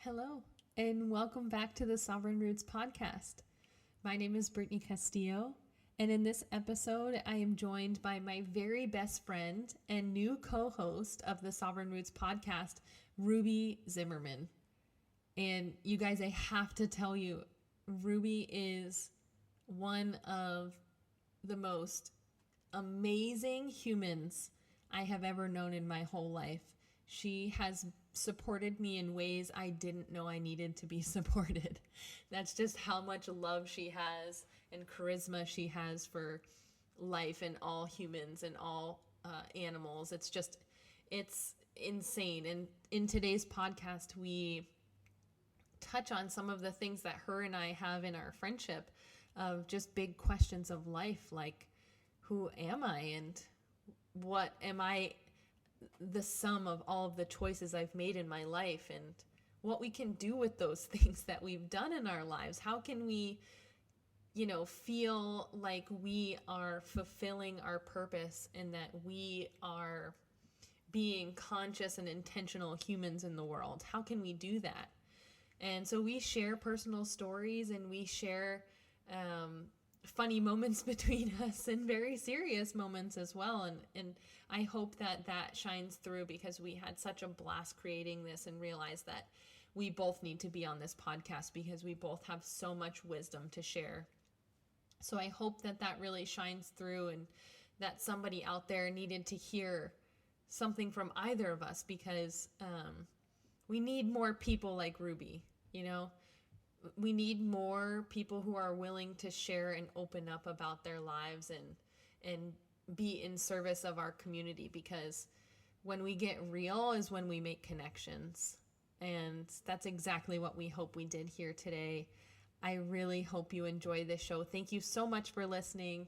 Hello, and welcome back to the Sovereign Roots podcast. My name is Brittany Castillo, and in this episode, I am joined by my very best friend and new co-host of the Sovereign Roots podcast, Ruby Zimmerman. And you guys, I have to tell you, Ruby is one of the most amazing humans I have ever known in my whole life. She has supported me in ways I didn't know I needed to be supported. That's just how much love she has and charisma she has for life and all humans and all animals. It's insane. And in today's podcast, we touch on some of the things that her and I have in our friendship of just big questions of life, like who am I and what am I, the sum of all of the choices I've made in my life, and what we can do with those things that we've done in our lives. How can we, feel like we are fulfilling our purpose and that we are being conscious and intentional humans in the world? How can we do that? And so we share personal stories and we share funny moments between us and very serious moments as well. And I hope that shines through, because we had such a blast creating this and realized that we both need to be on this podcast because we both have so much wisdom to share. So I hope that really shines through and that somebody out there needed to hear something from either of us, because we need more people like Ruby, We need more people who are willing to share and open up about their lives and be in service of our community, because when we get real is when we make connections. And that's exactly what we hope we did here today. I really hope you enjoy this show. Thank you so much for listening.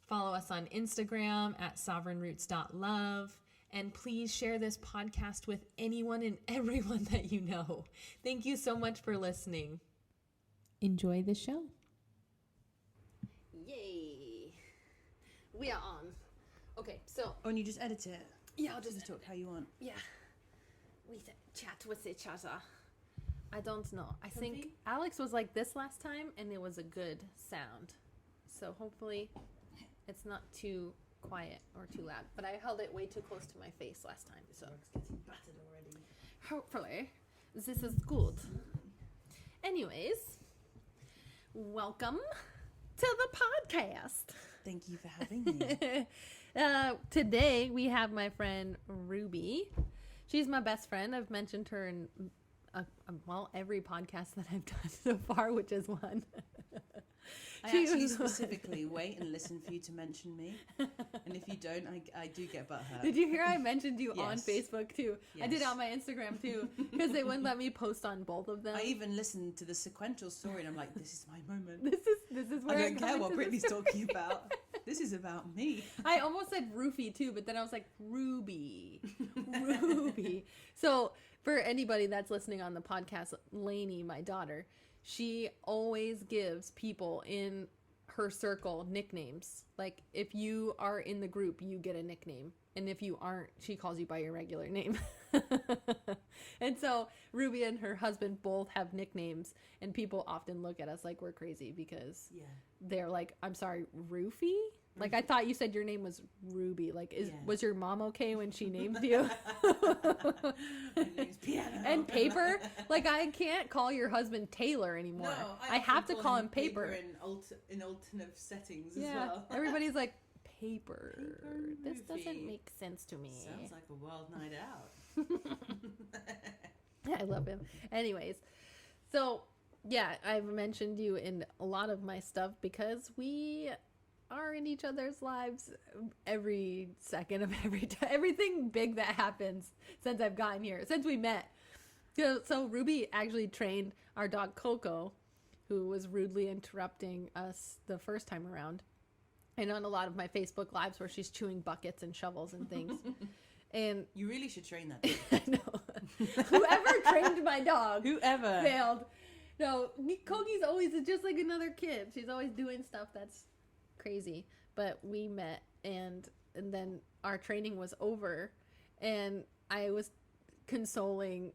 Follow us on Instagram at sovereignroots.love. And please share this podcast with anyone and everyone that you know. Thank you so much for listening. Enjoy the show. Yay. We are on. Okay, so. Oh, and you just edit it? Yeah, I'll just talk how you want. Yeah. We chat with each other. I don't know. I Comfy? think Alex was like this last time and it was a good sound. So hopefully it's not too quiet or too loud. But I held it way too close to my face last time. So It's getting battered already. hopefully this is good. Anyways, welcome to the podcast. Thank you for having me. Today we have my friend Ruby. She's my best friend. I've mentioned her in every podcast that I've done so far, which is one. I actually specifically wait and listen for you to mention me, and if you don't, I do get butthurt. Did you hear I mentioned you Yes. on Facebook too? Yes. I did it on my Instagram too, because they wouldn't let me post on both of them. I even listened to the sequential story, and I'm like, this is my moment. This is where I don't care what Brittany's Brittany's talking about. This is about me. I almost said roofie too, but then I was like, Ruby. So for anybody that's listening on the podcast, Lainey, my daughter, she always gives people in her circle nicknames. Like if you are in the group, you get a nickname. And if you aren't, she calls you by your regular name. And so Ruby and her husband both have nicknames, and people often look at us like we're crazy because they're like, I'm sorry, Roofie? Like, I thought you said your name was Ruby. Like, was your mom okay when she named you? My name's Piano. And Paper? Like, I can't call your husband Taylor anymore. No, I have to call him Paper. In alternate settings as Yeah, well. everybody's like, Paper. This Ruby. doesn't make sense to me. Sounds like a wild night out. I love him. Anyways, so, yeah, I've mentioned you in a lot of my stuff because we are in each other's lives every second of every time. Everything big that happens since I've gotten here, since we met. So Ruby actually trained our dog Coco, who was rudely interrupting us the first time around, and on a lot of my Facebook lives where she's chewing buckets and shovels and things. And You really should train that dog. I know. Whoever trained my dog Whoever. failed. No, Kogi's always just like another kid. She's always doing stuff that's crazy. But we met, and then our training was over, and I was consoling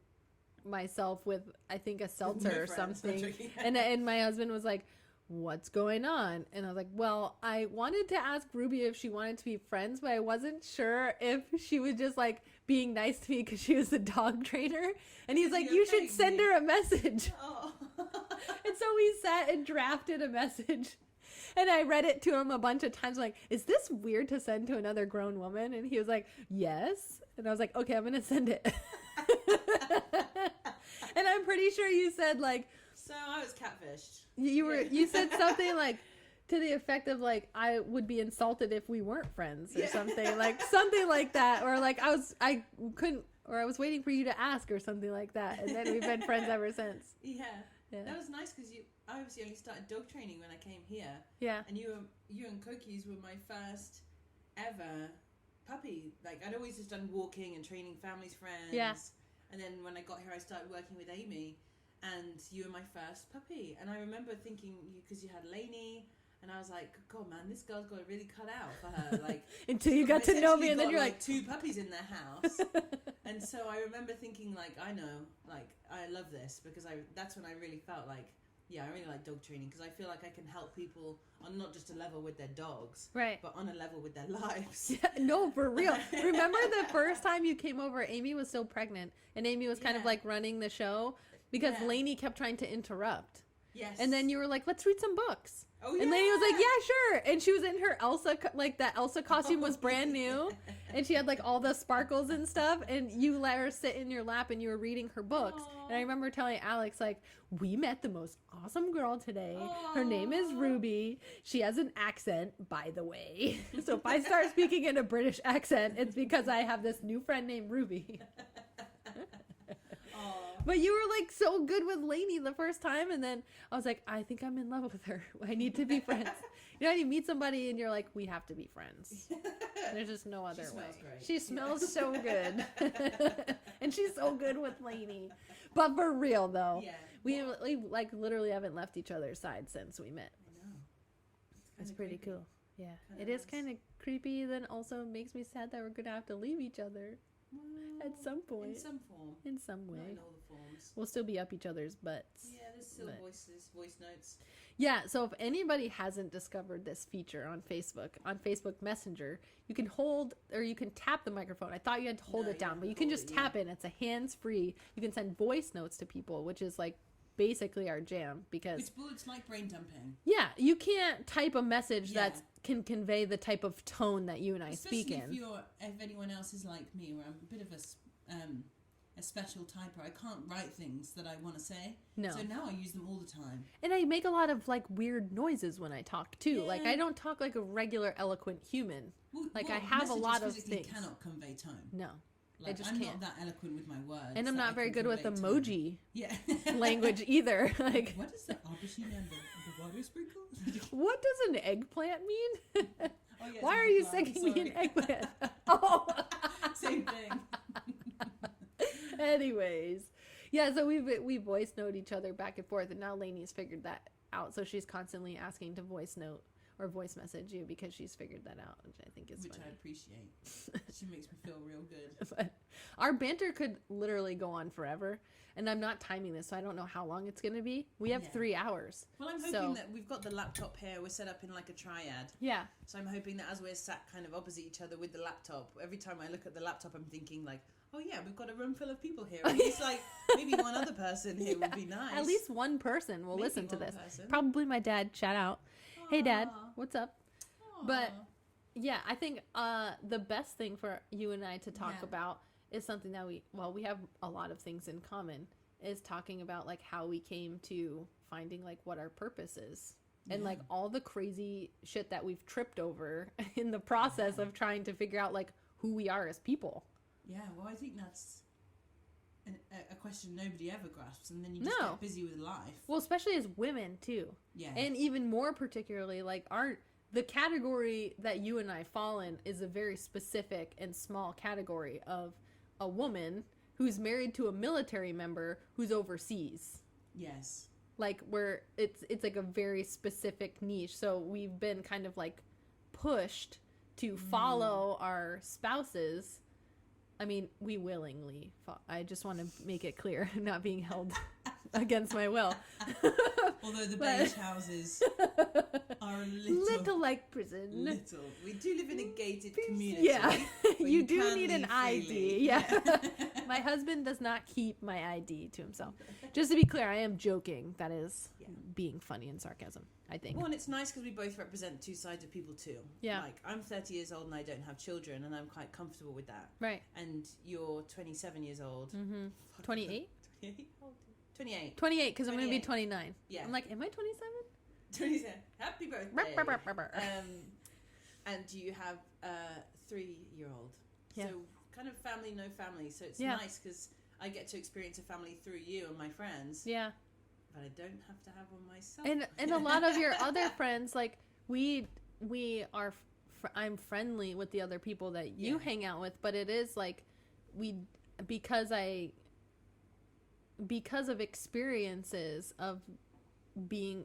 myself with, I think, a seltzer No or friends. something. I'm joking. And my husband was like, what's going on? And I was like, well, I wanted to ask Ruby if she wanted to be friends, but I wasn't sure if she was just like being nice to me because she was the dog trainer. And he's like, you should send her a message. Oh. And so we sat and drafted a message. And I read it to him a bunch of times, like, is this weird to send to another grown woman? And he was like, yes. And I was like, okay, I'm going to send it. And I'm pretty sure you said, like, So I was catfished. you said something like to the effect of like, I would be insulted if we weren't friends or something like that. Or like I was waiting for you to ask or something like that. And then we've been friends ever since. Yeah. Yeah. That was nice because I obviously only started dog training when I came here. Yeah. And you and Cookies were my first ever puppy. Like, I'd always just done walking and training families, friends. Yeah. And then when I got here, I started working with Amy, and you were my first puppy. And I remember thinking, because you had Lainey, and I was like, God, man, this girl's got it really cut out for her. Like, Until you got to know me, and then you're like, 2 puppies in their house. And so I remember thinking, like, I know, like, I love this, because that's when I really felt like, yeah, I really like dog training, because I feel like I can help people on not just a level with their dogs, right, but on a level with their lives. Yeah, no, for real. Remember the first time you came over, Amy was still pregnant, and Amy was kind of like running the show because Lainey kept trying to interrupt. Yes. And then you were like, let's read some books. Oh, yeah. And Lainey was like, yeah, sure. And she was in her Elsa, like that Elsa costume was brand new. And she had like all the sparkles and stuff. And you let her sit in your lap and you were reading her books. Aww. And I remember telling Alex, like, we met the most awesome girl today. Aww. Her name is Ruby. She has an accent, by the way. So if I start speaking in a British accent, it's because I have this new friend named Ruby. But you were like so good with Lainey the first time, and then I was like, I think I'm in love with her. I need to be friends. You know, you meet somebody and you're like, we have to be friends. There's just no other way. Great. She smells so good. And she's so good with Lainey. But for real though, we like literally haven't left each other's side since we met. I know. It's pretty creepy. cool. Yeah. Kinda It is nice. kind of creepy, then also makes me sad that we're going to have to leave each other Well, at some point. in some form. In some Not way. in all the forms. We'll still be up each other's butts. Yeah, there's still But- voice notes. Yeah, so if anybody hasn't discovered this feature on Facebook Messenger, you can hold or you can tap the microphone. I thought you had to hold No, it you down, have but to you can hold just it, tap it. It's a hands-free. You can send voice notes to people, which is like basically our jam because Which bullets like brain dumping. yeah, you can't type a message Yeah. that can convey the type of tone that you and I speak Especially in. if anyone else is like me, where I'm a bit of a special typer. I can't write things that I want to say. No. So now I use them all the time. And I make a lot of like weird noises when I talk too. Like Yeah. I don't talk like a regular eloquent human. Well, Like, I have a messages lot of physically things. cannot convey tone. No. Like, just I'm can't. not that eloquent with my words. And I'm that not I very can good with convey tone. emoji Yeah. language either. Like What is the aubergine and the water sprinkle? what does an eggplant mean? Oh, yeah, Why it's are a you plant, sending me an sorry. eggplant? Oh. Same thing. Anyways, yeah. So we voice note each other back and forth, and now Lainey's figured that out. So she's constantly asking to voice note or voice message you because she's figured that out, which I think is Which funny. I appreciate. She makes me feel real good. But our banter could literally go on forever, and I'm not timing this, so I don't know how long it's going to be. We have Yeah. 3 hours. Well, I'm hoping So- that we've got the laptop here. We're set up in like a triad. Yeah. So I'm hoping that as we're sat kind of opposite each other with the laptop, every time I look at the laptop, I'm thinking like, oh yeah, we've got a room full of people here. At least like maybe one other person here would be nice. At least one person will Maybe listen to one this. person. Probably my dad. Shout out. Hey, Dad. Aw. What's up? Aw. But yeah, I think the best thing for you and I to talk Yeah. about is something that we have a lot of things in common, is talking about like how we came to finding like what our purpose is. And Yeah. like all the crazy shit that we've tripped over in the process of trying to figure out like who we are as people. Yeah, well, I think that's a question nobody ever grasps, and then you just No. get busy with life. Well, especially as women too. Yeah. And even more particularly, like the category that you and I fall in is a very specific and small category of a woman who's married to a military member who's overseas. Yes. Like where it's like a very specific niche. So we've been kind of like pushed to follow our spouses. I mean, we willingly fought. I just want to make it clear, not being held against my will. Although the beige houses are a little like prison. Little. We do live in a gated community. Yeah. You do can need an leave ID. freely. Yeah. My husband does not keep my ID to himself. Just to be clear, I am joking. That is being funny and sarcasm, I think. Well, and it's nice because we both represent two sides of people too. Yeah. Like, I'm 30 years old and I don't have children, and I'm quite comfortable with that. Right. And you're 27 years old. Mm-hmm. 28? 28. 28, because I'm going to be 28. 29. Yeah. I'm like, am I 27? 27. Happy birthday. And you have a 3-year-old. Yeah. So kind of family, no family. So it's Yeah. nice because I get to experience a family through you and my friends. Yeah. But I don't have to have one myself. And a lot of your other friends, like, we are, I'm friendly with the other people that you hang out with, but it is like, because of experiences of being,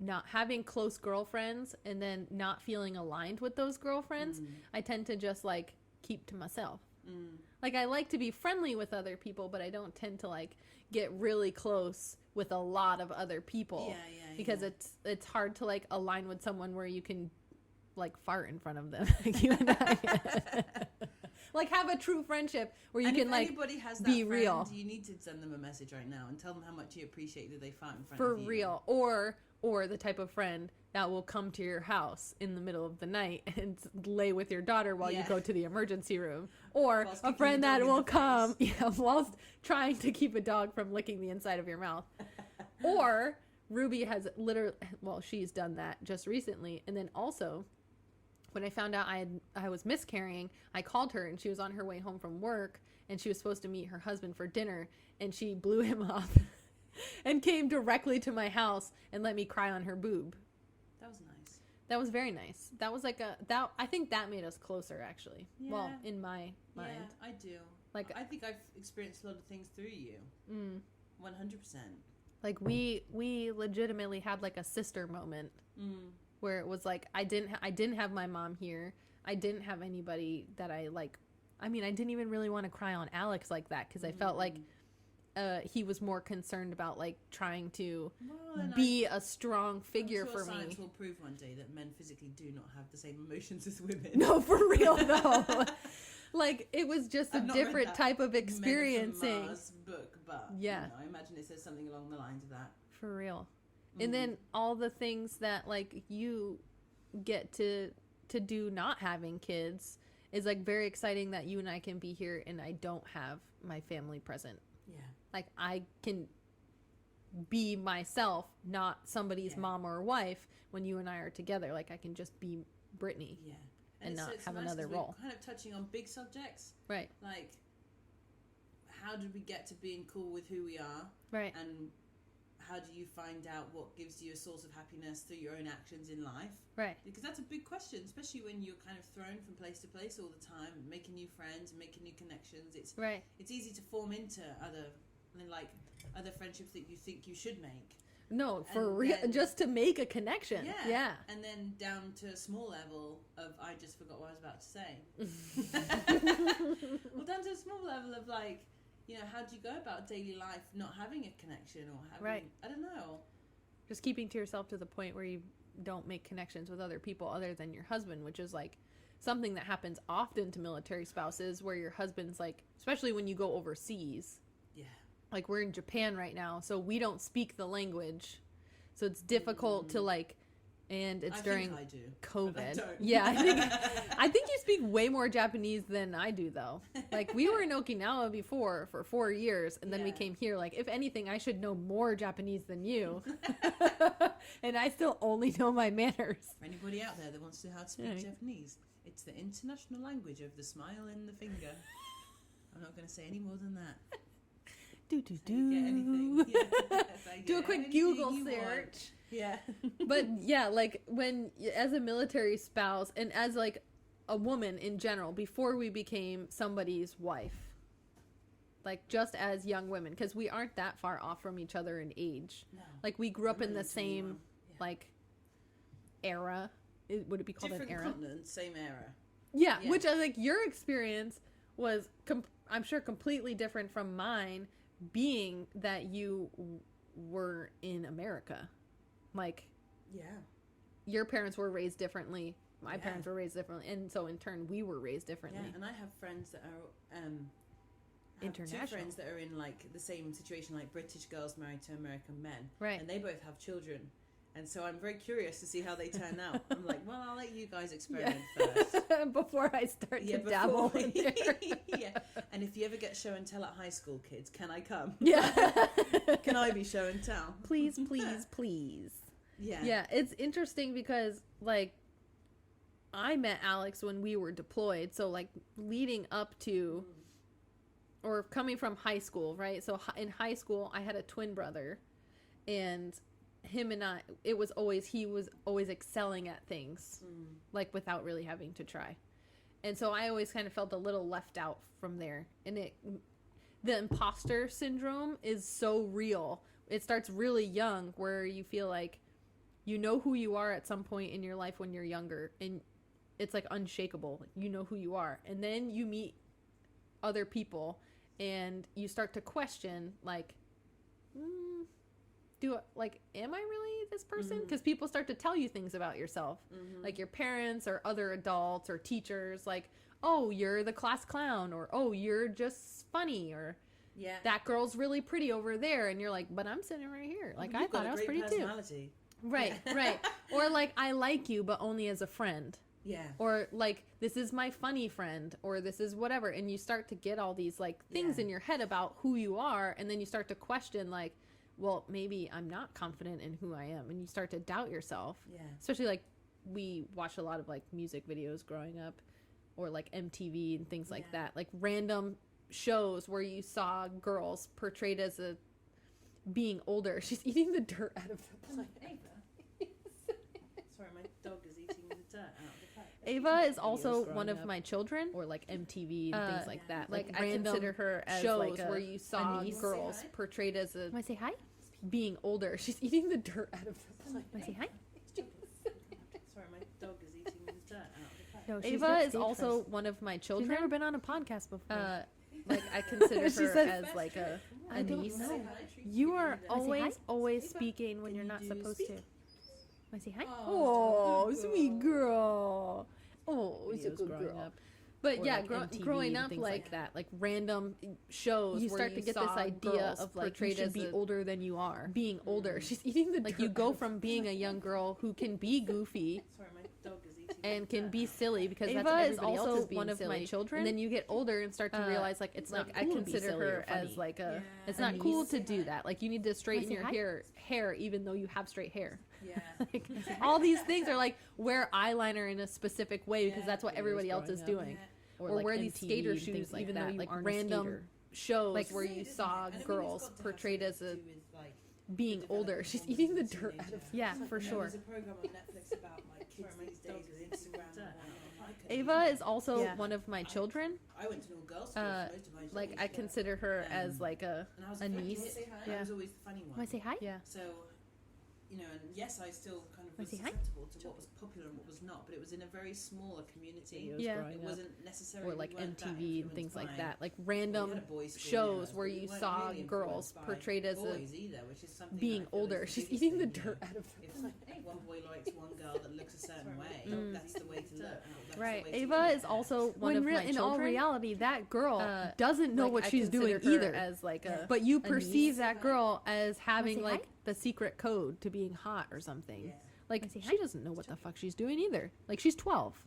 not having close girlfriends and then not feeling aligned with those girlfriends, I tend to just like keep to myself. Like, I like to be friendly with other people, but I don't tend to like get really close with a lot of other people. Because it's hard to like align with someone where you can like fart in front of them. Like you and I. Like, have a true friendship where you can like anybody has that be friend, real. You need to send them a message right now and tell them how much you appreciate that they fart in front For of you. real. Or the type of friend that will come to your house in the middle of the night and lay with your daughter while you go to the emergency room. Or Whilst a kicking friend the dog that in will the come face. whilst trying to keep a dog from licking the inside of your mouth. Or Ruby has literally, well, she's done that just recently. And then also, when I found out I was miscarrying, I called her and she was on her way home from work and she was supposed to meet her husband for dinner, and she blew him off and came directly to my house and let me cry on her boob. That was nice. That was very nice. That was like I think that made us closer, actually. Yeah. Well, in my mind. Yeah, I do. Like, I think I've experienced a lot of things through you. 100%. Like, we legitimately had like a sister moment. Where it was like, I didn't have my mom here. I didn't have anybody that I like. I mean, I didn't even really want to cry on Alex like that because I felt like he was more concerned about like trying to be a strong figure I'm sure for science me. will prove one day that men physically do not have the same emotions as women. No, for real though. Like, it was just a I've not read different that type of Men from experiencing. Mars book, but Yeah. I imagine it says something along the lines of that. For real. And then all the things that like you get to do not having kids is like very exciting, that you and I can be here and I don't have my family present. Yeah. Like, I can be myself, not somebody's mom or wife when you and I are together. Like, I can just be Brittany. Yeah. And not it's have nice another 'cause role. We're kind of touching on big subjects. Right. Like, how did we get to being cool with who we are? Right. And how do you find out what gives you a source of happiness through your own actions in life? Right. Because that's a big question, especially when you're kind of thrown from place to place all the time, making new friends, making new connections. It's Right. It's easy to form into other friendships that you think you should make. No, for And real, then- just to make a connection. Yeah. And then down to a small level of, I just forgot what I was about to say. Well, down to a small level of like, you know, how do you go about daily life not having a connection or having, Right. I don't know. Just keeping to yourself to the point where you don't make connections with other people other than your husband, which is like something that happens often to military spouses, where your husband's like, especially when you go overseas. Yeah. Like, we're in Japan right now, so we don't speak the language. So it's difficult to like, and it's during think I do, COVID. but I don't. Yeah, I think you speak way more Japanese than I do, though. Like, we were in Okinawa before for 4 years, and then we Yeah. came here. Like, if anything, I should know more Japanese than you. And I still only know my manners. For anybody out there that wants to know how to speak Yeah. Japanese, it's the international language of the smile and the finger. I'm not going to say any more than that. Do That's how you get anything. Yeah, that's how you Do a get quick anything Google you want. search. Yeah. But yeah, like, when, as a military spouse and as like a woman in general, before we became somebody's wife, like, just as young women, because we aren't that far off from each other in age. No. Like, we grew up in the Relatively same young. Yeah. like era. Would it be called Different an era? continent, same era. Yeah, Yeah. which I like your experience was, I'm sure, completely different from mine, being that you were in America. Like, Yeah. your parents were raised differently. My Yeah. parents were raised differently. And so, in turn, we were raised differently. Yeah, and I have friends that are have International. two friends that are in like the same situation, like British girls married to American men, Right. and they both have children. And so I'm very curious to see how they turn out. I'm like, well, I'll let you guys experiment first. Before I start to dabble in there. Yeah. And if you ever get show and tell at high school, kids, can I come? Yeah. Can I be show and tell? Please, please, please. Yeah. Yeah, it's interesting because, like, I met Alex when we were deployed. So, like, leading up to, or coming from high school, right? So, in high school, I had a twin brother. And him and I, he was always excelling at things, like, without really having to try. And so I always kind of felt a little left out from there. And the imposter syndrome is so real. It starts really young, where you feel like you know who you are at some point in your life when you're younger, and it's like unshakable. You know who you are. And then you meet other people and you start to question, like, am I really this person? Because people start to tell you things about yourself, like your parents or other adults or teachers, like, oh, you're the class clown, or oh, you're just funny, or that girl's really pretty over there, and you're like, but I'm sitting right here. Like, I thought I was pretty too. Right, right. Or like, I like you, but only as a friend. Yeah. Or like, this is my funny friend, or this is whatever, and you start to get all these like things in your head about who you are, and then you start to question, like, well, maybe I'm not confident in who I am, and you start to doubt yourself. Yeah. Especially, like, we watched a lot of like music videos growing up, or like MTV and things like that, like random shows where you saw girls portrayed as being older. She's eating the dirt out of the plate. Sorry, my dog is eating the dirt out of the plate. Ava is also one of my children, or like MTV and things like that. Like, I consider her as shows like where you saw girls portrayed as Want to say hi? being older. She's eating the dirt out of the plate. Want to say hi? Sorry, my dog is eating the dirt out of the plate. No, she's Ava got is stage also fright. one of my children. She's never been on a podcast before. Like, I consider She her said- as like a I don't niece. know. You are always always speaking when Can you're you not do supposed speak? to. Want to say hi? Oh, sweet girl. Oh, she's a good girl. But Or yeah, like MTV growing and up, things like like that, like random shows, You where start you to get this saw idea girls of like you portrayed should as be older than you are. being older. She's eating the like, you go from being a young girl who can be goofy Sorry, my dog is eating and can be silly, because Ava that's what is everybody else also is being one of my silly. children. And then you get older and start to realize, like, it's like, not I cool to be consider silly her or funny. as like a It's a not cool niece. to do that. Like, you need to straighten say your hi? hair even though you have straight hair. Yeah. Like, all these things are like, wear eyeliner in a specific way because Yeah. that's what everybody else is doing. Or, Or like wear these MTV skater and shoes, things like even that, though you like aren't random a skater. Shows like where you saw girls portrayed as being older. She's eating the dirt out of. Yeah, for sure. There's a program on Netflix about like kids these days with Instagram. Ava is also Yeah. one of my children. I went to an all girls school. Uh, so most of mine was Like, I English, consider her as Um, like and I was a the funny niece. kid. I Yeah. was always the funny one. Want to say hi? Yeah. So, you know, and yes, I still kind of was Wanna say hi? susceptible to what was popular and what was not, but it was in a very smaller community. Yeah. growing It up. wasn't necessarily Or like we weren't that MTV and things influenced like by- that. Like we had random a boys' school, shows but where we you weren't saw really girls influenced by portrayed as boys either, which is something being that I feel older. is the She's biggest eating the thing, you dirt know. out of. If one boy likes one girl that looks a certain way, that's the way to look. That's the Right. way to Ava be. is also one of my in all children. reality, that girl doesn't know Like, what I she's doing consider her either. as like a, But you a perceive niece. that girl as having say like hi? the secret code to being hot or something. Yeah. Like Wanna say she hi? doesn't know what the fuck she's doing either. Like she's 12.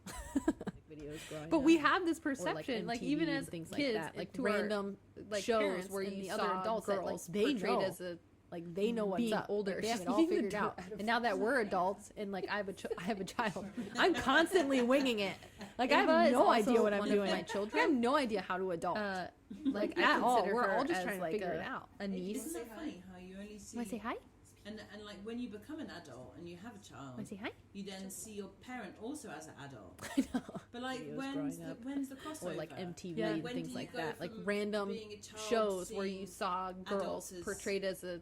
videos growing But up. we have this Or, like, perception, like, MTV even and as things kids, like that, like to our, random like shows parents where and you the saw other adults girls that like they portrayed know, as a like they know what's being up. older. Like, they She's have it all eating the figured dirt out. out of And now that we're adults and like I have a child, I'm constantly winging it. Like I Ava have is no also idea what I'm one of doing. my I have children. no idea how to adult. Like at I all. consider We're her all just as trying to like figure a, it out. a niece. Isn't it funny how you only see Want to say hi? and like when you become an adult and you have a child, Want to say hi? you then see your parent also as an adult. I know. But like Videos when's growing up. when's the crossover? Or like MTV Yeah. and When things do you like go that, like from random being a child shows where you seeing saw girls adults as portrayed as a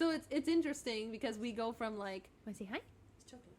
So it's interesting because we go from like, want to say hi? It's chocolate.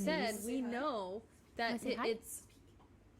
said, niece. we know Hi. that Say hi. it's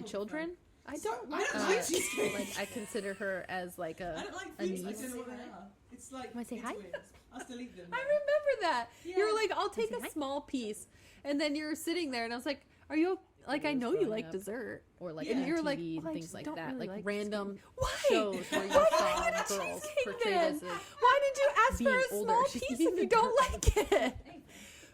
my call children. friend. I So- don't I like don't like cheesecake. Like I consider her as like I a don't like a foods. I niece. don't know what they are. It's It's like Wanna say it's hi? weird. I'll still eat them. I remember that. Yeah. You were like, I'll take say a hi? small piece. And then you're sitting there and I was like, are you like, I know you growing like up. dessert. Or like Yeah. And you're like, MTV well, I and things just like don't that. really Like like random Why? shows where you Why did saw you get a girls cheesecake portrayed then? as a Why did you ask for being a older. small She's piece eating if you the don't dirt. like it?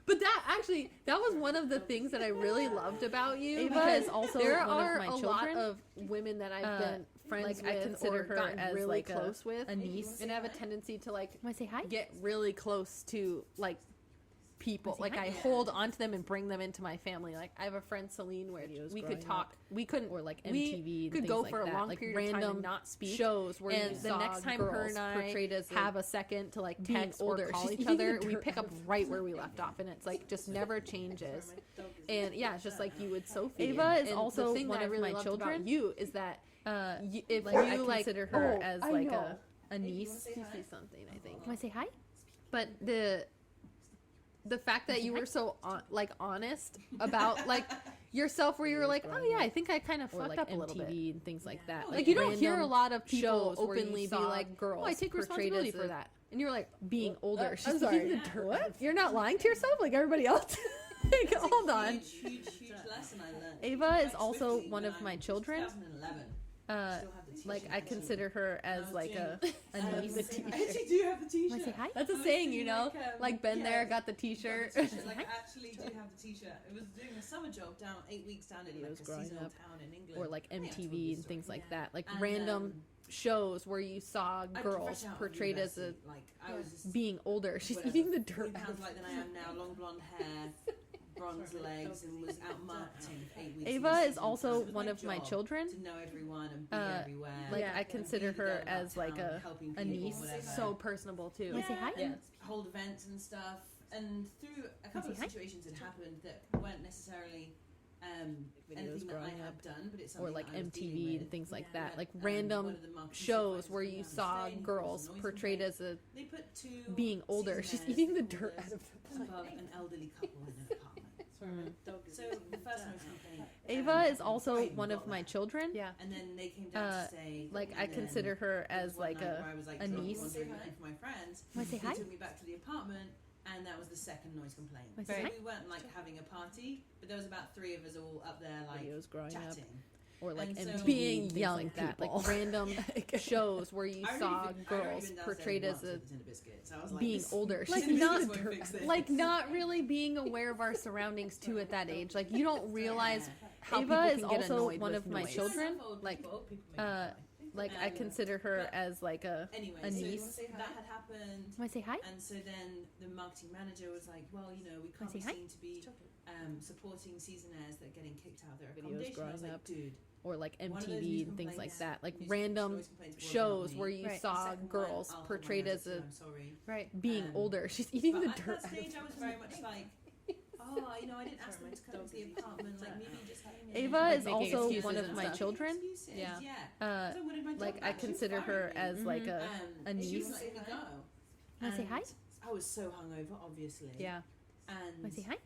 But that was one of the things that I really loved about you. Ava because is also there one of are my a lot children. of women that I've been friends like, I with consider or her gotten as, really like, close with, a niece. and I have a tendency to like Want to say hi? get really close to like people. Wanna say Like hi? I hold onto them and bring them into my family. Like I have a friend Celine where Videos we growing could talk. We couldn't Or like we MTV and could things go like for a that. long Like period of time random and not speak. shows where And you the saw next time her girls and I portrayed as have a second to like being text older. or call She's each eating the other, we dirt pick out up of right where we left off, and it's like just never changes. And yeah, it's just like you with Sophie. Ava And is the also thing one that I of really my loved children. about you is that if like, you I like consider her oh, as I like know. a niece. Say She hi? sees something, I think. Want to say hi? But the fact that you were so honest about like yourself, where you were like, oh yeah, I think I kind of Or fucked like up a little bit. MTV and things like Yeah. that. Oh, Like you don't random hear a lot of people shows where you openly be saw like, girls "Oh, I take portrayed responsibility as for a- that," and you're like, being older. I'm She's sorry. eating the dirt. What? You're not lying to yourself like everybody else. Like, It's a hold on. huge lesson I learned. Ava is Quite also swiftly one when of I- my children. 2011. Uh, Still have the t-shirt. Like I consider her as was like a doing- niece. I actually do have the t-shirt. Want to say hi? That's a I was saying, doing you know. Like Ben yeah, there got the got T-shirt. the t-shirt. Like I actually do have the t-shirt. It was doing a summer job down 8 weeks down in like Videos a growing seasonal up. town in England. Or like I think I told MTV this and story, things like yeah. that. Like And, random shows where you saw I girls fresh out of portrayed as a university, like I was just being older. She's whatever, eating the 40 dirt out pounds of lighter than I am now, long blonde hair, bronze legs, and was out marketing for 8 weeks. Ava in a is seasonal also town. It was one of my job children. to know everyone and be everywhere. Like Yeah. I consider be the her girl about as like town, helping a people, niece. whatever. So personable too. Wanna say hi? and Yeah. hold events and stuff. And through a couple of say hi? situations that happened that weren't necessarily anything that I growing had up. done, but it's Or something like that I was dealing MTV with. and things like Yeah. that. Like One random of the marketing shows supervisors where came you down to saw stay, and girls there was a noise portrayed complaint. as a They put two being older. She's seasoners eating the that dirt was out of the above an elderly couple in an apartment. So the first noise complaint. Ava is also I one got of my that. children. Yeah. And then they came down to stay. Like and I then consider her there was as one like night a where I was, like, a drunk niece. wandering around for my friends. Want to say They hi? took me back to the apartment, and that was the second noise complaint. Want So to say hi? we weren't like having a party, but there was about 3 of us all up there like Videos growing up. chatting. Or like And so- MTV Being and things young like that. people. Like random shows where you I really saw think- I girls already been portrayed as downstairs a once with a tin of biscuits. I was like, being this- older. this She's tin of not- biscuits won't fix this. Like not really being aware of our surroundings too at that age. Like you don't realize how Ava people is can get also annoyed one with of my noise. children. Old like, people, old people make me cry. Like I consider her as like a Anyway, a so niece. that had happened. Want to say hi? And so then the marketing manager was like, well, you know, we can't say be hi? seen to be supporting seasonaires that are getting kicked out of their Videos accommodation. I was growing like, up. dude, Or like one of those MTV news and things like complaints- that. Like news- random noise complaints wasn't shows on where me. you Right. The saw second one, girls I'll hold portrayed my as hands a up, I'm sorry. right. being Um, older. She's eating But the at dirt that out of stage, I was very much like, oh, you know, I didn't ask them to come to the apartment. Like maybe just Ava Like is making also excuses one of and my stuff. children. Excuses, Yeah. yeah. Uh, 'Cause I wanted my job like I back. She was consider her firing me. as like a And she niece. wouldn't let me go. Wanna say hi? And I was so hungover, obviously. yeah. And Want to say hi?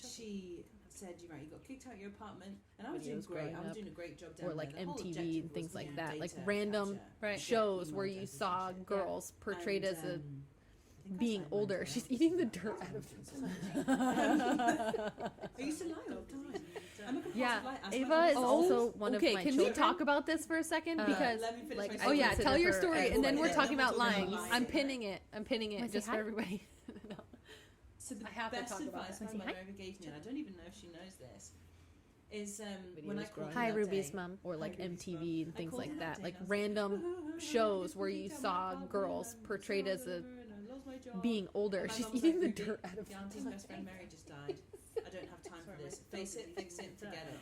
she said, "You're right, you got kicked out of your apartment," and I was doing Videos great. growing I was up. doing a great job down Or like there. The whole MTV objective and things was, like you know, that. Like data random capture, Right. shows email where you addresses saw and shit. girls portrayed And, as a I think I being signed mine older. as She's well. eating the dirt out of I used to lie all the time. I'm a compulsive Yeah, liar. I Ava swear is to God. also one of okay. my Can children. we talk about this for a second? Because Let me finish like, my I oh story. yeah, consider tell your her story, as and then like- we're Yeah, talking then about we're talking lying. about lying. I'm pinning it. I'm pinning Wanna it say just for hi? everybody. No. So the I have to best talk about advice that. my Say mother hi. ever gave me, and I don't even know if she knows this, is when I Videos called growing her up. Hi, that Ruby's day- mom. or like Hi, Ruby's MTV mom. and I things called like her that. day Like and I was random shows where you saw girls portrayed as a being older. And my She's mum was eating the like, "Ruby, dirt out of the auntie's best friend Mary just died. I don't have time for this. Face it, fix it, forget it.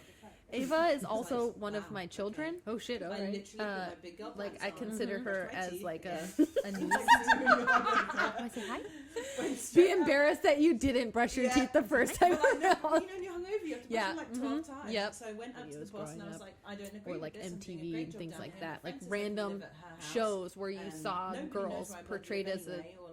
Ava is also Like, one of wow, my okay. children. Oh shit! I Alright. literally put my big girl Like pants I on, consider her brushed my as teeth, like yeah. a niece. Wanna say hi? Be embarrassed that you didn't brush your Yeah. teeth the first time Well, I know, around. you know, when you're hungover, you have to brush Yeah, them like 12 times. yep. So I went up to the Videos boss and I growing was up. like, I don't agree Or with like this. I'm doing a MTV great and job things down like here. that. My Like friend says I can random live at her house. shows where you saw Nobody girls knows where I might portrayed live as a anyway, or,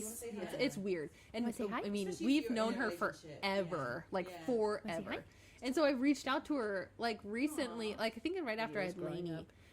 You wanna say hi? It's weird. And Wanna say hi? I mean, Especially if we've you're known in a her relationship. forever, like Yeah. forever. hi? And so I reached out to her like recently, Aw. like I think right after I Years had growing Lainey. up.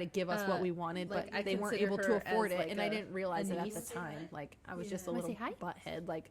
to give us what we wanted, like, but I they weren't consider able to her afford as, it, like, and I a didn't realize it at niece. the time. Like, I was Yeah. just a Wanna little say hi? butthead. Like,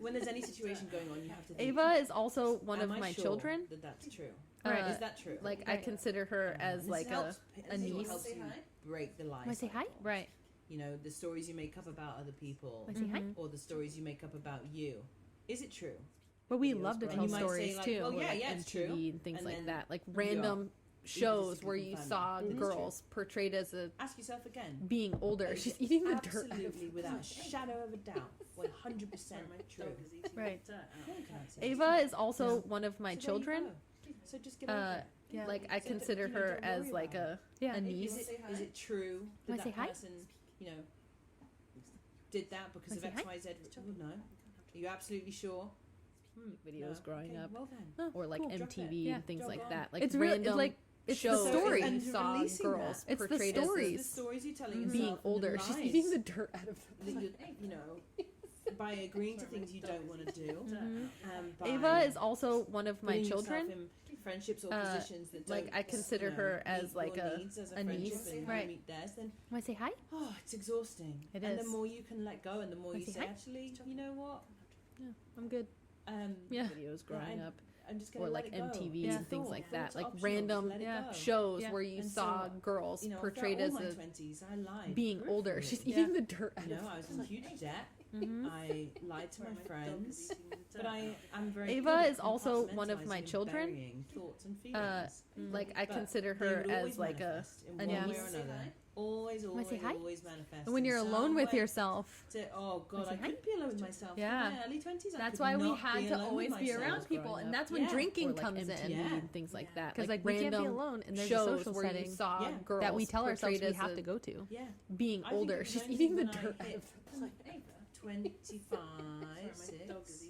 when there's any situation going on, you have to think, Ava is also one of am I my sure children. that's true. Right. Is that true? Like I consider her as This like helps, a this niece. helps you break the lie. Want to say hi? cycle. Right. you know, the stories you make up about other people, I say hi. or the stories you make up about you. Is it true? But we videos love to growing tell up. You might say, stories like, too. well, or yeah, like yeah, it's MTV true. and things And like then that. Like you random shows can where you confirm saw it. girls portrayed as a Ask yourself again. being older. Is She's it eating the dirt. absolutely, without a shadow of a doubt, 100% true. Right. No one can answer Ava this. is also No. one of my So there you children. go. So just get over it. Yeah. Like I So consider you know, her don't as worry like about a Is niece. is it true Do I that say that hi? person, you know, did that because I of say X, hi? Y, Z? Well, no. Are you absolutely sure? Videos growing okay, up. Well then. Or like Cool, drop MTV it. and things Drop like on. that. Like It's real- random it's like- it's the shows story. where you And saw releasing girls that. It's the portrayed stories. The stories you're telling as yourself. being and the older. She's lies eating the dirt out of that you know, by agreeing to things you don't want to do. By Ava is also one of my putting yourself children. in friendships or positions that like, don't, I consider you know, her as meet like your a- needs as a friendship niece. and Right. you meet theirs, then Want to say hi? it's exhausting. It and is. the more you can let go, and the more Wanna you say say, hi? actually, you know what? I'm good. Yeah. Videos growing I'm- up. I'm just gonna Or let like it go. MTV It's and a things thought. like that. Thoughts are Like optional, random just let it go. shows Yeah. where you And saw so, girls You know, portrayed throughout as all my a 20s, I lied. being older. She's Truthfully. eating the dirt out You of know, I was in huge debt. Mhm. I lied to my friends, but I'm very Ava good at is also one of compartmentalising my and children. burying thoughts and feelings. Like I But consider they her would as always like a manifest in a one way niece. or another. Always, Wanna say hi? always manifest. And when in you're some alone with way yourself. to- oh God, Wanna I say hi? couldn't be alone with myself. Yeah. In my early 20s, I That's could why we not had be to alone always with be myself. around people, growing and up. that's when Yeah. drinking Or like comes MTV in. Yeah. and things like that. Because like we can't be random alone, and there's a shows social where setting you saw Yeah. girls that we tell ourselves portrayed we as have a to go to. Yeah. being I think older. it was She's only eating the when I dirt out hit of 25, 6.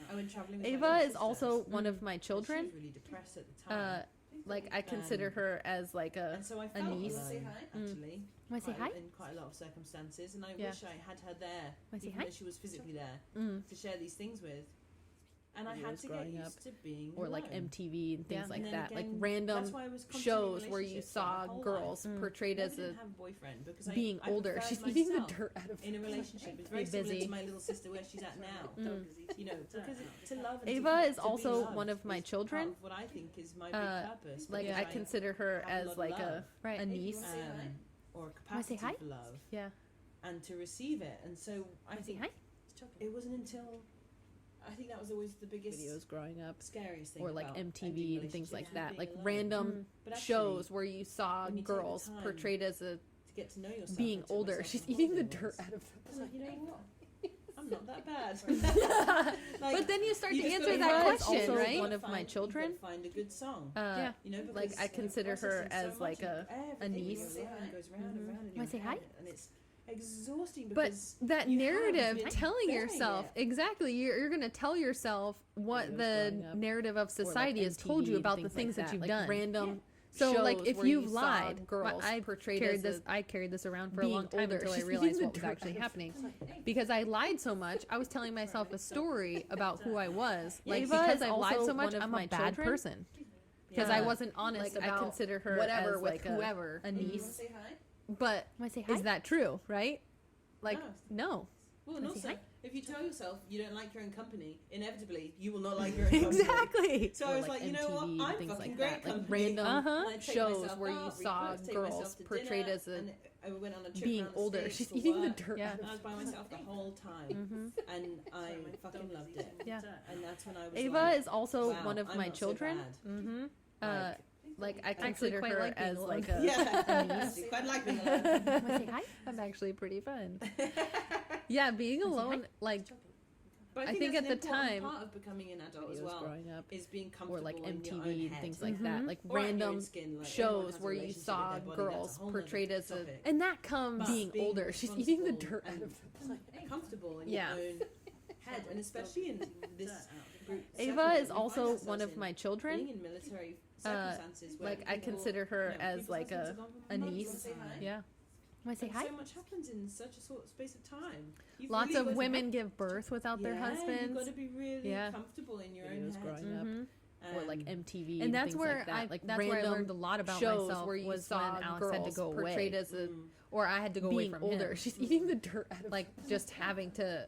I went traveling with my Ava little is sister. also one of my And she children. was really depressed at the time. Like I consider her as like a And so I felt niece. alone, actually. Want to say hi? In quite a lot of circumstances, and I Yeah. wish I had her there, Wanna say even hi? though she was physically there, Mm. to share these things with. And I had Videos to get growing used to being Or like alone. MTV and things And like then that. Like again, random that's why I was constantly in shows where you relationships throughout saw my whole girls life. portrayed Never as didn't a have a boyfriend because being I older. preferred She's eating the myself dirt out of in a relationship. It's very Be similar busy. to my little sister where she's at now. You know, because to love. And Ava to is be also loved one of my is children. part of what I think is my big purpose. Like because I consider her have a lot as of like love. a niece. Or a Wanna say capacity hi? for love Yeah. and to receive it. And so I Want to say think hi? it wasn't until I think that was always the biggest Videos growing up. scariest thing Or like about MTV ending and things like relationships that. is Like being alone. random But actually, shows where you saw when you take the girls time portrayed as a to get to know yourself being and take older. myself She's on eating the holiday dirt once. out of I was like, you know what? I'm not that bad. But then you start to just answer gotta that find- question, also right? one of my you gotta children. Find a good song. yeah. You know, Like, because I consider you're her processing as, so like, much a and everything in niece. your life goes round and round in Wanna your say hi? head, and it's exhausting But because that you have narrative, been telling burying yourself it. exactly, you're going to tell yourself what Videos the growing up. narrative of Or, like, society has told MTV you and about the things things like that you've Like done. random So, like, shows if where you've you saw lied, girls I portrayed carried as this. a I carried this around for a being long time older. until I She's realized eating what the was dirt actually out of- happening. Because I lied so much, I was telling myself a story about who I was. Like Ava because is I lied also so much, one of I'm my a bad children. person. Because I wasn't honest Like about I consider her whatever as with like whoever. a niece. say hi? But Want to say hi? is that true? Right? Like no. Well, and Wanna say also, hi? if you tell yourself you don't like your own company, inevitably you will not like your own company. Exactly. So Or I was like like, you know what? MTV and I'm things fucking like great that. Like company. random Uh-huh. And I take shows myself where you out, saw take girls myself to portrayed dinner, as a and I went on a trip being around the older. States She's for eating the work, dirt Yeah. out and of I was by myself the whole time, Mhm. and I fucking loved it. Yeah. And that's when I was Ava like, is also wow, one of I'm my not so children. bad. Mm-hmm. Like I actually consider quite her like being as alone. like a Yeah, niece. quite like being alone. Want to say hi? I'm actually pretty fun. Yeah, being Wanna say hi? alone, like But I think that's at an the important time- part of becoming an adult as Videos well growing up. is being comfortable Or like in your own MTV and head. things like that. Like Or in your own random skin, like everyone shows has a where you relationship saw with their body, girls that's a whole portrayed nother as a topic. and that comes But being older. She's eating the responsible dirt out of and comfortable in Yeah. your own head, and especially in this group Ava setting is that we find also ourselves one of in, my children. being in military circumstances where Like I people, consider her you know, as people's like husbands a have gone from home niece. to say hi. Yeah. Want to say And hi? so much happens in such a short space of time. You've lots really of got to women give birth without their You've husbands. got to be really Yeah. comfortable in your own Videos head. growing up. Mhm. Or like Um, MTV And that's things where like that. Like that's where I random learned a lot about shows myself where you was saw when Alex girls had to go portrayed away, as a mm. or I had to go away being from older. him. She's eating the dirt out of Like just having to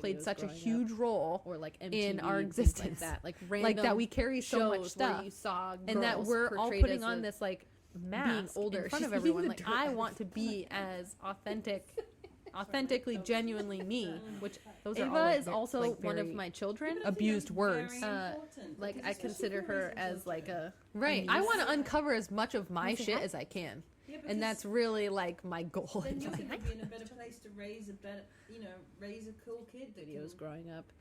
played videos such a growing up. huge role Or like MTV in our and things existence. like that, like Like random that we carry so much shows stuff. where you saw And that girls we're all portrayed putting as on a- this like mask in front of everyone. Like I want to be as authentically, genuinely me. Which those are Ava all, like, is also like, one of very my children. abused words. Like I consider her as like a Right. I want to uncover as much of my say shit hi? as I can, Yeah, and that's really like my goal. then in you life. could be in a better place to raise a better, raise a cool kid. That videos can, growing up,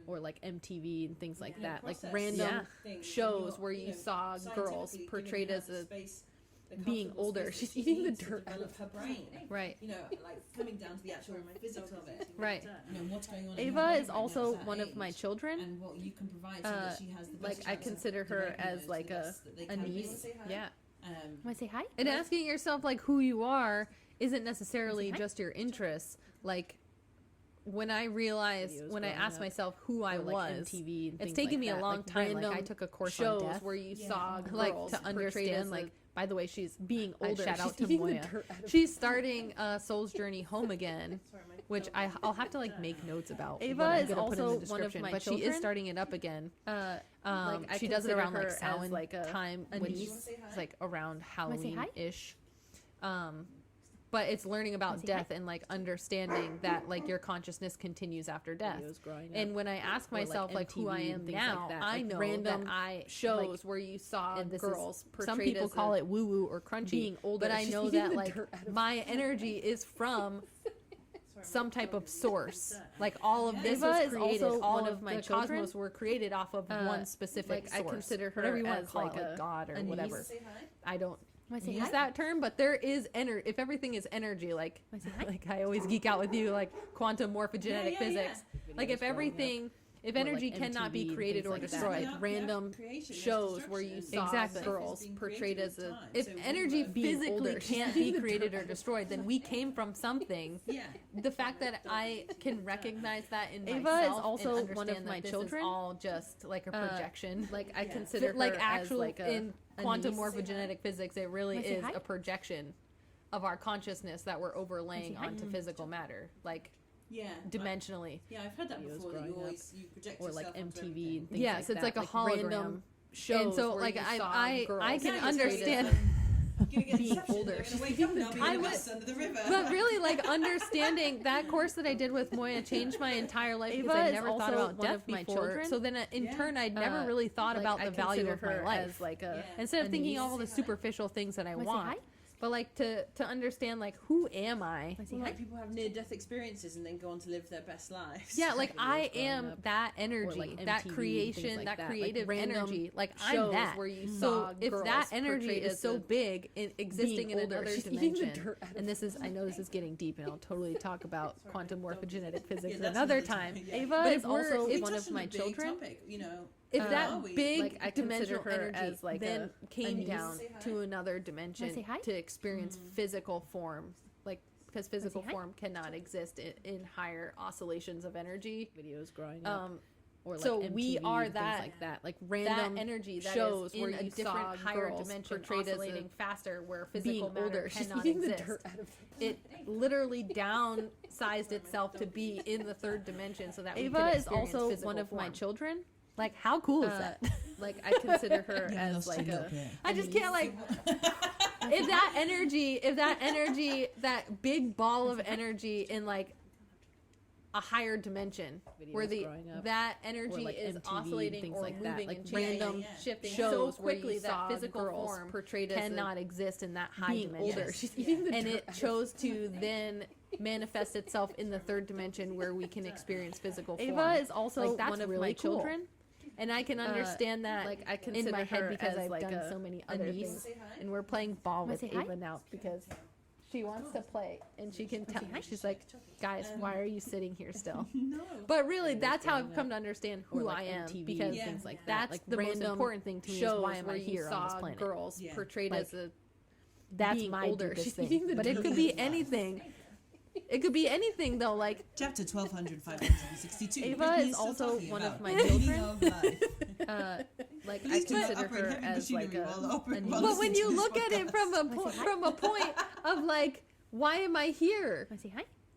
Or like MTV and things like that, like process random things shows and where you saw girls scientifically portrayed giving as her the a space, the being comfortable older. space that She's she eating the needs to dirt out develop her brain. right. Like coming down to the actual physics of it. Right. What's going on. in her Ava brain is right now also at that one of my age, children. and what you can provide so that she has the best Like I chance of consider her developing as those like to the a best that they a can be. niece. Yeah. Want to say hi? And asking yourself like who you are isn't necessarily Say hi? just your interests. Like when I realized, Videos when I growing asked up. myself who I Or, like, was, MTV and it's things taken like me a that. long Like, time. Like I random took a course on shows death, where you Yeah. saw like girls to portrayed understand. as Like, a by the way, she's being older. shout out She's to eating the Moya. dirt out of She's starting Soul's Journey Home Again, which I'll have to like make notes about. Ava when I'm is gonna put in the also one of description, my but she is children. starting it up again. like I She does it consider around her like as, Samhain like, a time, niece. which You wanna say hi? is like around say Halloween hi? ish. But it's learning about say death and like understanding that like your consciousness continues after death. videos growing up. And when I ask Or, like, myself like who I MTV am and things now, like that. I Like, know random that I shows like, where you saw and this girls is, portrayed some people as call a it woo woo or crunchy, being older. but I She's know eating that the like dirt out of my energy is from some type of source. Like all of this Ava was is created. also All one of of my the children. cosmos were created off of one specific like, I source. consider her whatever you want as, to call like, it, like a God or niece. whatever. Say hi. I don't Want to say use hi? that term, but there is energy. If everything is energy, like Want to say hi? like I always geek out with you, like quantum morphogenetic Yeah. physics. Like Videos if growing up. everything, if Or, like, energy cannot be MTV and created things or like that. destroyed, Like, random Creation, there's shows where you destruction. saw Exactly. girls Being portrayed created as with a time. if So we energy were- being physically older, she's can't eating be the created dirt or destroyed, then we came from something. Yeah. The fact that I can recognize that in Ava is myself also and one of understand my that this children. is all just like a projection. Like I Yeah. consider her like as actual like a in quantum niece. morphogenetic physics, it really Want to say is hi? a projection of our consciousness that we're overlaying hi? onto physical matter, like Yeah. dimensionally. Yeah, I've heard that Videos before. That growing you up. always you project Or like yourself onto MTV everything. and things Yes, like it's that. like a hologram. Random shows And so where like you I saw girls I can Now you're understand. gonna get being inception, older. They're gonna wake up and I'll be I in a would- bus under the river. But really, like understanding that course that I did with Moya changed my entire life because Ava I is never thought also about one death of my before. children. So then, in Yeah. turn, I'd never really thought Like, about I the value consider of my her life. as like a Yeah. Instead of a thinking niece. all the Say hi. superficial things that I Want to say want, hi? but like to understand like who am I? Want to say Well, hi? like people have near-death experiences and then go on to live their best lives. Yeah, like I growing am up. that energy, like that MTV and creation, things like that that. creative Like random energy. Like I'm shows that. where you So saw if girls that energy portrayed is as so a big in existing in older. another She's eating the dimension, dirt out of and this is I know this is getting deep, and I'll totally talk about quantum morphogenetic physics that's another time. Yeah. Ava But is if we're- also if one touched of on a my big children. Topic, If are that we? big Like, I consider dimensional her energy as, like, then a came niece. down Say hi. to another dimension say hi? to experience physical form, like because physical hi? form cannot exist in higher oscillations of energy. Videos growing up. Or like so MTV we and are things that- like that. Like That random energy that shows is where in a you different saw higher girls dimension portrayed as a oscillating faster where being physical matter older. She's cannot eating the exist. dirt out of It literally downsized itself to be in the third dimension so that we Ava could is experience also physical one of my form. children. Like how cool is that? Like I consider her as like a I just can't like if that energy, that big ball of energy in like a higher dimension where Videos the growing up. that energy like is MTV and oscillating things or like that. moving Like and changing, random shifting shows so where you quickly saw that physical girls form portrayed as a cannot exist in that high being dimension. older. She's eating the And dirt it out of chose to then manifest itself in the third dimension where we can experience physical form. Ava is also Like, that's one of really my cool. children. And I can understand that like I in consider my head her because as I've like done so many a other niece. things. Say hi. And we're playing ball Wanna with say hi? Ava now because she wants to play and she can tell. say hi? She's like, guys, why are you sitting here still? No. But really, Videos that's how growing I've come up. to understand Or who like I am MTV because and Yeah. things like that. that's Like the most random important thing to me is shows why am where I you here on this saw planet. girls Yeah. portrayed Like, as a That's being my older. deepest She's thing. eating the But it dirt could out be of anything. It could be anything though, like Chapter 1262. Ava Brittany is still also talking one of about my the meaning children. of life. like I Please do not consider operate her heavy as like machinery while operating- niece. while but when listening to you this look at it podcast. from a point of like, why am I here? Want to say hi?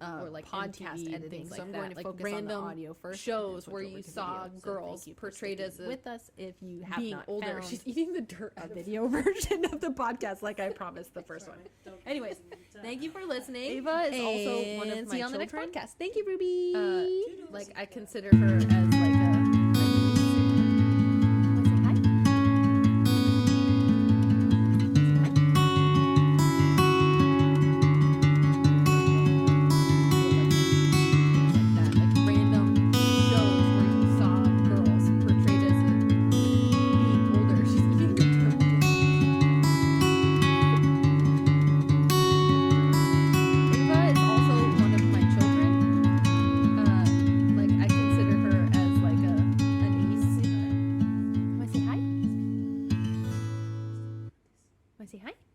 or like podcast MTV and editing. things So like I'm that. going to like focus on the random audio first. shows and where switch over you to saw video. So girls thank you for portrayed as sticking a with us. If you have being not older. found She's eating the dirt a out of video version of the podcast, like I promised the first one. Anyways, thank you for listening. Ava is also one and of see my you on the next children. podcast. Thank you, Ruby. Like I consider her as like a niece. Wanna say hi? Say hi.